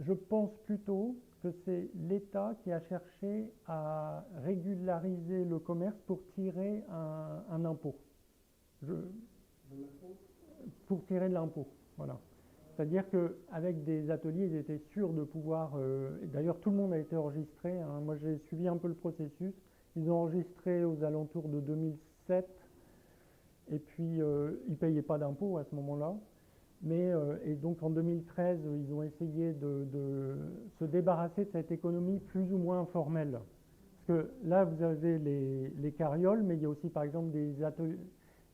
je pense plutôt que c'est l'État qui a cherché à régulariser le commerce pour tirer un impôt. Je- pour tirer de l'impôt, voilà. C'est-à-dire qu'avec des ateliers, ils étaient sûrs de pouvoir. D'ailleurs, tout le monde a été enregistré, hein. Moi, j'ai suivi un peu le processus. Ils ont enregistré aux alentours de 2007, et puis ils ne payaient pas d'impôts à ce moment-là. Et donc en 2013, ils ont essayé de se débarrasser de cette économie plus ou moins informelle. Parce que là, vous avez les carrioles, mais il y a aussi par exemple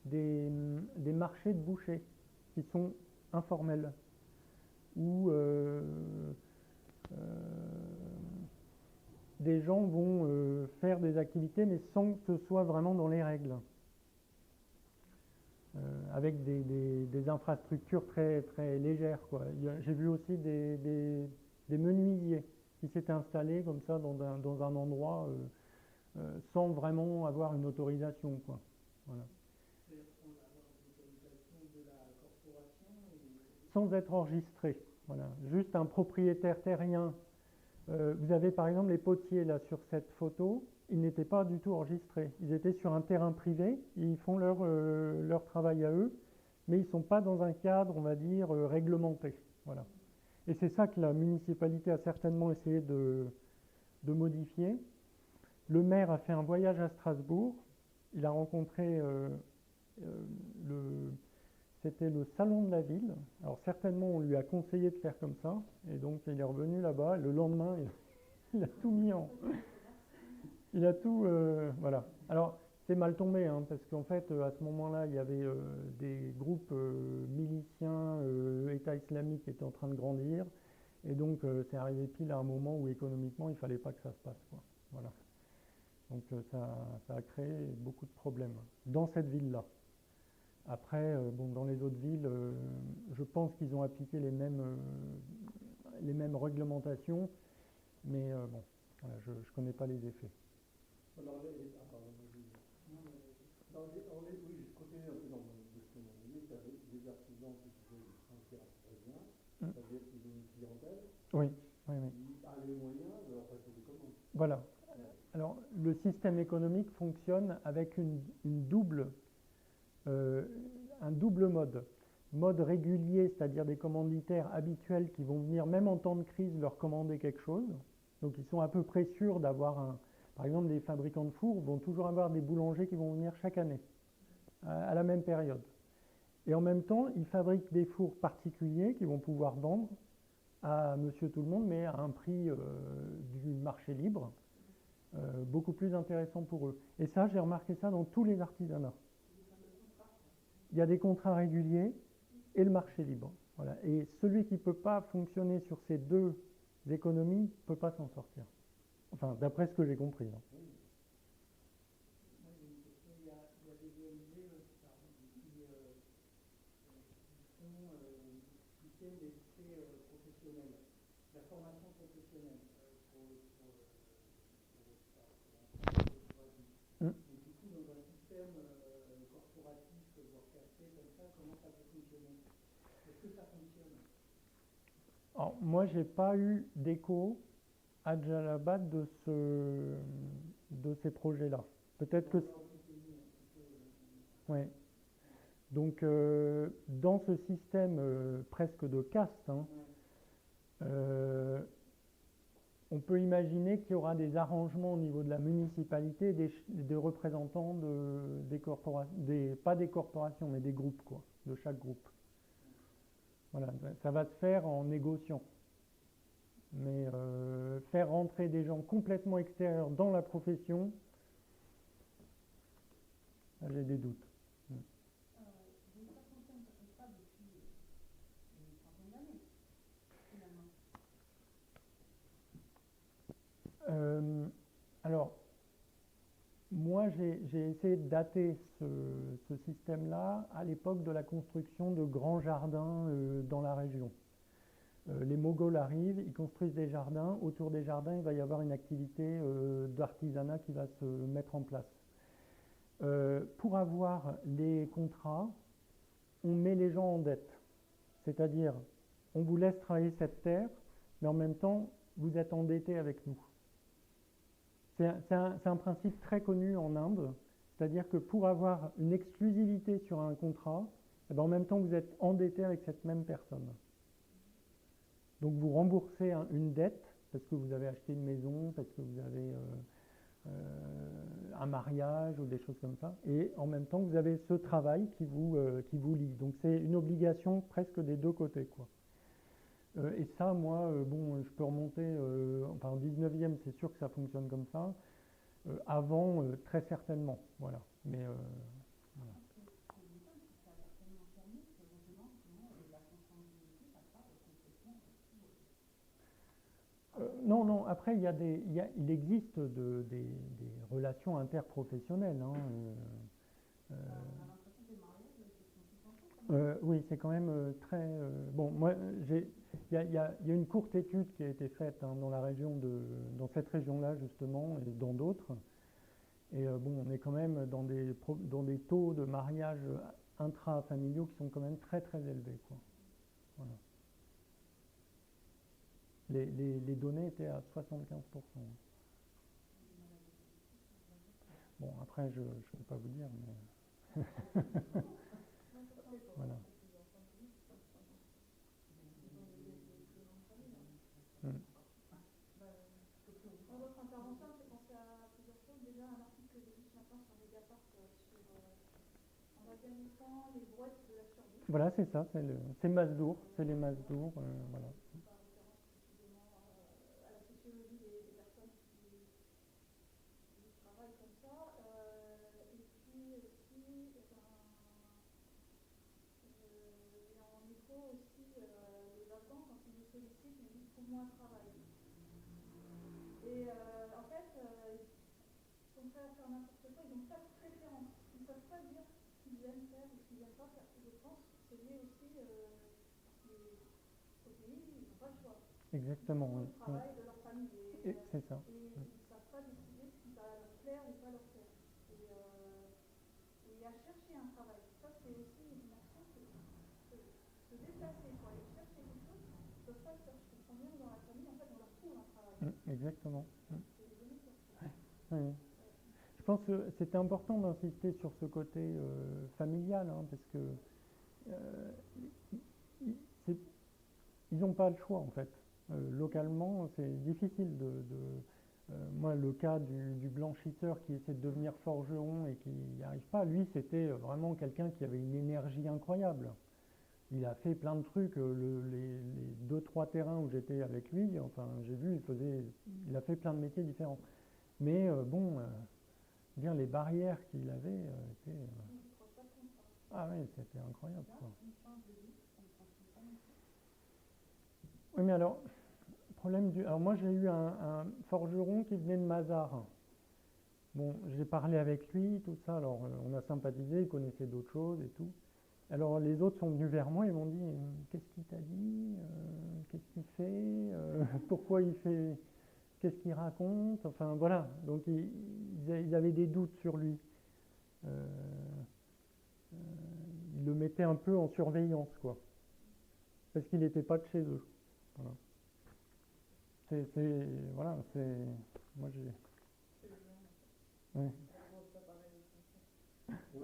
des marchés de bouchers qui sont informels, où euh, des gens vont faire des activités, mais sans que ce soit vraiment dans les règles. Avec des infrastructures très, très légères, quoi. J'ai vu aussi des menuisiers qui s'étaient installés comme ça dans un endroit sans vraiment avoir une autorisation, quoi. Voilà. Sans être enregistré. Voilà. Juste un propriétaire terrien. Vous avez par exemple les potiers là sur cette photo, ils n'étaient pas du tout enregistrés. Ils étaient sur un terrain privé, ils font leur travail à eux, mais ils ne sont pas dans un cadre, on va dire, réglementé. Voilà. Et c'est ça que la municipalité a certainement essayé de modifier. Le maire a fait un voyage à Strasbourg, il a rencontré euh, le, c'était le salon de la ville. Alors certainement on lui a conseillé de faire comme ça, et donc il est revenu là-bas, le lendemain il a tout mis en, il a tout, voilà. Alors, c'est mal tombé, hein, parce qu'en fait, à ce moment-là, il y avait des groupes miliciens, État islamique qui étaient en train de grandir, et donc c'est arrivé pile à un moment où économiquement, il fallait pas que ça se passe, quoi. Voilà. Donc ça a créé beaucoup de problèmes dans cette ville-là. Après, bon, dans les autres villes, je pense qu'ils ont appliqué les mêmes réglementations, mais bon, voilà, je ne connais pas les effets. Dans les, ah, pardon, oui, je continue un peu dans de ce que vous disiez, qu'il y avait des artisans qui faisaient des frontières très bien, c'est-à-dire qu'ils ont une clientèle Oui, oui, oui. qui a les moyens de leur passer des commandes. Voilà. Alors, le système économique fonctionne avec euh, un double mode. Mode régulier, c'est-à-dire des commanditaires habituels qui vont venir, même en temps de crise, leur commander quelque chose. Donc, ils sont à peu près sûrs d'avoir un. Par exemple, des fabricants de fours vont toujours avoir des boulangers qui vont venir chaque année, à la même période. Et en même temps, ils fabriquent des fours particuliers qui vont pouvoir vendre à monsieur tout le monde, mais à un prix du marché libre, beaucoup plus intéressant pour eux. Et ça, j'ai remarqué ça dans tous les artisanats. Il y a des contrats réguliers et le marché libre. Voilà. Et celui qui ne peut pas fonctionner sur ces deux économies ne peut pas s'en sortir. Enfin, d'après ce que j'ai compris, hein. Mm. Alors, moi, j'ai pas eu d'écho à Djalabad de ces projets-là. Peut-être que. Ouais. Donc, dans ce système presque de caste, hein, euh, on peut imaginer qu'il y aura des arrangements au niveau de la municipalité, des représentants des corporations, pas des corporations, mais des groupes, quoi, de chaque groupe. Voilà, ça va se faire en négociant. Mais faire rentrer des gens complètement extérieurs dans la profession, j'ai des doutes. Euh, alors, moi, j'ai essayé de dater ce système-là à l'époque de la construction de grands jardins dans la région. Les Moghols arrivent, ils construisent des jardins. Autour des jardins, il va y avoir une activité d'artisanat qui va se mettre en place. Pour avoir les contrats, on met les gens en dette. C'est-à-dire, on vous laisse travailler cette terre, mais en même temps, vous êtes endetté avec nous. C'est un principe très connu en Inde, c'est-à-dire que pour avoir une exclusivité sur un contrat, eh ben, en même temps, vous êtes endetté avec cette même personne. Donc vous remboursez une dette, parce que vous avez acheté une maison, parce que vous avez un mariage ou des choses comme ça, et en même temps, vous avez ce travail qui vous lie. Donc c'est une obligation presque des deux côtés, quoi. Et ça, moi, bon, je peux remonter, enfin au 19e, c'est sûr que ça fonctionne comme ça. Avant, très certainement, voilà. Mais voilà. Non, non, après, il existe des relations interprofessionnelles, hein, oui, c'est quand même très... bon, moi, il y a une courte étude qui a été faite hein, dans cette région-là, justement, et dans d'autres. Et bon, on est quand même dans des taux de mariage intrafamiliaux qui sont quand même très, très élevés, quoi. Voilà. Les données étaient à 75%. Bon, après, je ne peux pas vous dire, mais... voilà. Mm. Dans votre intervention, j'ai pensé à plusieurs choses. Déjà, un article que j'ai vu ce matin sur Mediapart sur en Afghanistan, les brouettes de la survie. Voilà, c'est ça, c'est Masdour, c'est les Masdour, voilà. Par référence précisément à la sociologie des personnes qui travaillent comme ça. Et puis aussi, et en écho aussi, les Afghans, quand ils nous sollicitent, ils disent trouve-moi un travail. Et en fait, ils sont prêts à faire n'importe quoi, ils n'ont pas de préférence. Ils ne savent pas dire ce qu'ils aiment faire ou ce qu'ils n'aiment pas faire. Je pense que c'est lié aussi au pays, ils n'ont pas le choix. Exactement, oui. Le travail de leur famille. C'est ça. Et ils ne savent pas décider ce qui va leur plaire ou pas leur plaire. Et à chercher un travail. Ça, c'est aussi une action, se déplacer pour aller chercher quelque chose. Ils ne peuvent pas le faire. Je comprends bien dans la famille, en fait, on leur trouve un travail. Exactement. C'est les données sur ça. Oui. Je pense que c'était important d'insister sur ce côté familial, hein, parce que ils n'ont pas le choix en fait. Localement, c'est difficile moi, le cas du blanchisseur qui essaie de devenir forgeron et qui n'y arrive pas, lui, c'était vraiment quelqu'un qui avait une énergie incroyable. Il a fait plein de trucs. Les 2-3 terrains où j'étais avec lui, enfin, j'ai vu, il a fait plein de métiers différents. Mais bon, bien les barrières qu'il avait étaient. Ah oui, c'était incroyable, quoi. Oui, mais alors, alors moi j'ai eu un forgeron qui venait de Mazars. Bon, j'ai parlé avec lui, tout ça, alors on a sympathisé, il connaissait d'autres choses et tout. Alors les autres sont venus vers moi et m'ont dit qu'est-ce qu'il t'a dit, qu'est-ce qu'il fait, pourquoi il fait, qu'est-ce qu'il raconte, enfin voilà. Donc ils avaient des doutes sur lui. Ils le mettaient un peu en surveillance, quoi, parce qu'il n'était pas de chez eux. Voilà. Voilà, moi j'ai. Oui. Oui,